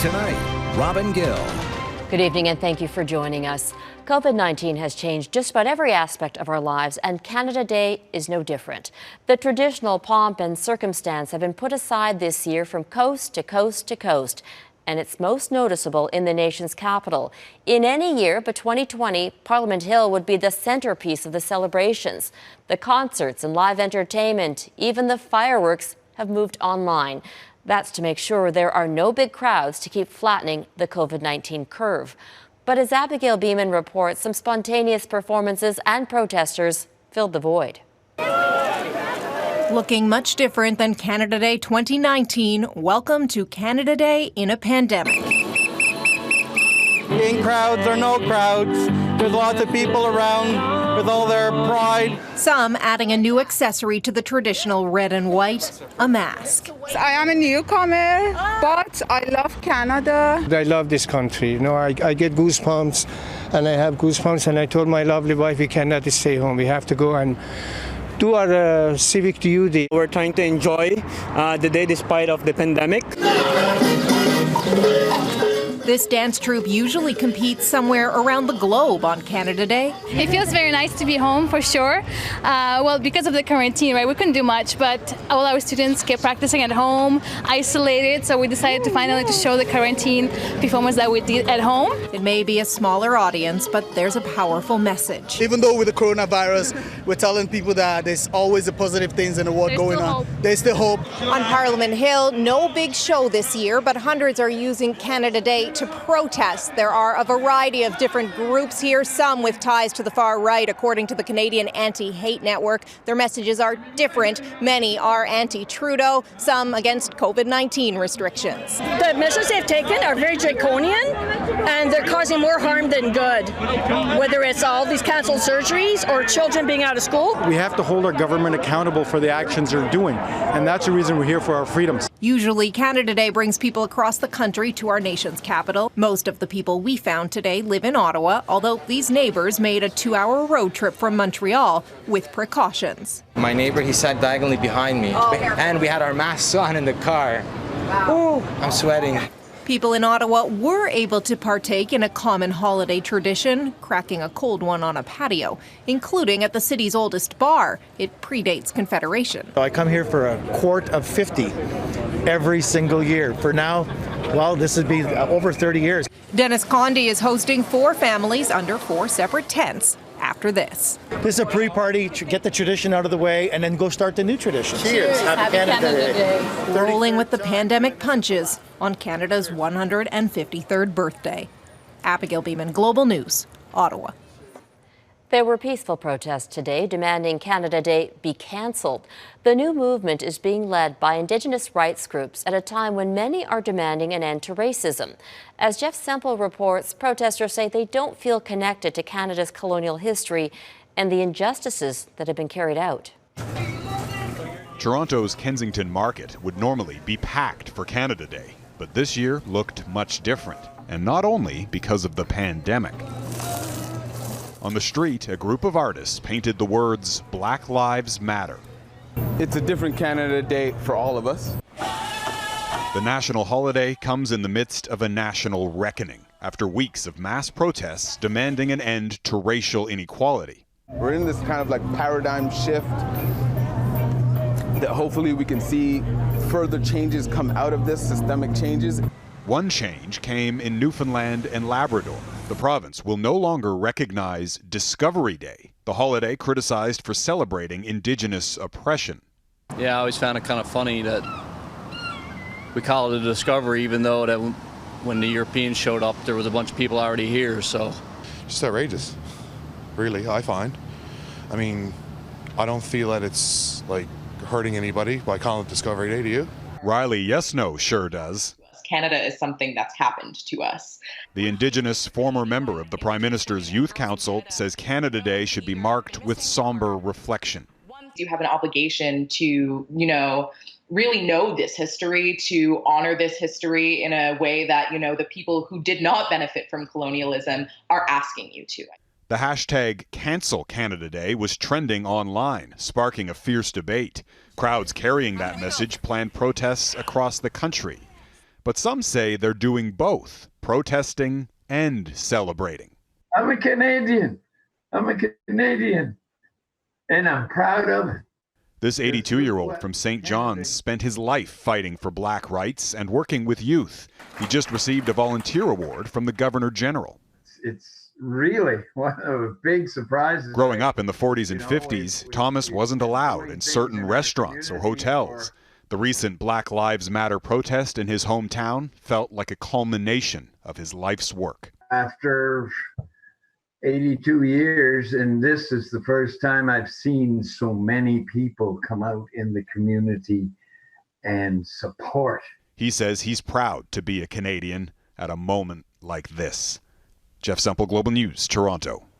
Tonight, Robin Gill. Good evening and thank you for joining us. COVID-19 has changed just about every aspect of our lives, and Canada Day is no different. The traditional pomp and circumstance have been put aside this year from coast to coast to coast, and it's most noticeable in the nation's capital. In any year but 2020, Parliament Hill would be the centerpiece of the celebrations. The concerts and live entertainment, even the fireworks, have moved online. That's to make sure there are no big crowds to keep flattening the COVID-19 curve. But as Abigail Bimman reports, some spontaneous performances and protesters filled the void. Looking much different than Canada Day 2019, welcome to Canada Day in a pandemic. In crowds or no crowds, there's lots of people around with all their pride. Some adding a new accessory to the traditional red and white, a mask. I am a newcomer, but I love Canada. I love this country. You know, I get goosebumps, and I have goosebumps, and I told my lovely wife we cannot stay home. We have to go and do our civic duty. We're trying to enjoy the day despite of the pandemic. This dance troupe usually competes somewhere around the globe on Canada Day. It feels very nice to be home for sure. Well, because of the quarantine, right, we couldn't do much, but all our students kept practicing at home, isolated, so we decided to finally to show the quarantine performance that we did at home. It may be a smaller audience, but there's a powerful message. Even though with the coronavirus, we're telling people that there's always the positive things in the world going on. There's still hope. On Parliament Hill, no big show this year, but hundreds are using Canada Day to protest. There are a variety of different groups here, some with ties to the far right, according to the Canadian Anti-Hate Network. Their messages are different. Many are anti-Trudeau, some against COVID-19 restrictions. The measures they've taken are very draconian, and they're causing more harm than good, whether it's all these canceled surgeries or children being out of school. We have to hold our government accountable for the actions they're doing, and that's the reason we're here, for our freedoms. Usually, Canada Day brings people across the country to our nation's capital. Most of the people we found today live in Ottawa, although these neighbors made a 2-hour road trip from Montreal with precautions. My neighbor, he sat diagonally behind me, and we had our masks on in the car. Wow. Ooh, I'm sweating. People in Ottawa were able to partake in a common holiday tradition, cracking a cold one on a patio, including at the city's oldest bar. It predates Confederation. I come here for a quart of 50 every single year. For now, well, this would be over 30 years. Dennis Condi is hosting 4 families under 4 separate tents after this. This is a pre-party, get the tradition out of the way, and then go start the new tradition. Cheers. Happy Canada Day. Rolling with the pandemic punches on Canada's 153rd birthday. Abigail Bimman, Global News, Ottawa. There were peaceful protests today demanding Canada Day be cancelled. The new movement is being led by Indigenous rights groups at a time when many are demanding an end to racism. As Jeff Semple reports, protesters say they don't feel connected to Canada's colonial history and the injustices that have been carried out. Toronto's Kensington Market would normally be packed for Canada Day, but this year looked much different, and not only because of the pandemic. On the street, a group of artists painted the words "Black Lives Matter." It's a different Canada Day for all of us. The national holiday comes in the midst of a national reckoning after weeks of mass protests demanding an end to racial inequality. We're in this kind of like paradigm shift that hopefully we can see further changes come out of this, systemic changes. One change came in Newfoundland and Labrador. The province will no longer recognize Discovery Day, the holiday criticized for celebrating Indigenous oppression. Yeah, I always found it kind of funny that we call it a discovery, even though that when the Europeans showed up, there was a bunch of people already here, so. Just outrageous, really, I find. I mean, I don't feel that it's like hurting anybody by calling it Discovery Day, do you? Riley Yesno sure does. Canada is something that's happened to us. The Indigenous former member of the Prime Minister's Youth Council says Canada Day should be marked with somber reflection. You have an obligation to, really know this history, to honor this history in a way that, the people who did not benefit from colonialism are asking you to. The hashtag Cancel Canada Day was trending online, sparking a fierce debate. Crowds carrying that message planned protests across the country. But some say they're doing both, protesting and celebrating. I'm a Canadian. I'm a Canadian. And I'm proud of it. This 82-year-old from St. John's spent his life fighting for black rights and working with youth. He just received a volunteer award from the Governor General. It's really one of the big surprises. Growing up in the 40s and 50s, Thomas wasn't allowed in certain restaurants or hotels. The recent Black Lives Matter protest in his hometown felt like a culmination of his life's work. After 82 years, and this is the first time I've seen so many people come out in the community and support. He says he's proud to be a Canadian at a moment like this. Jeff Semple, Global News, Toronto.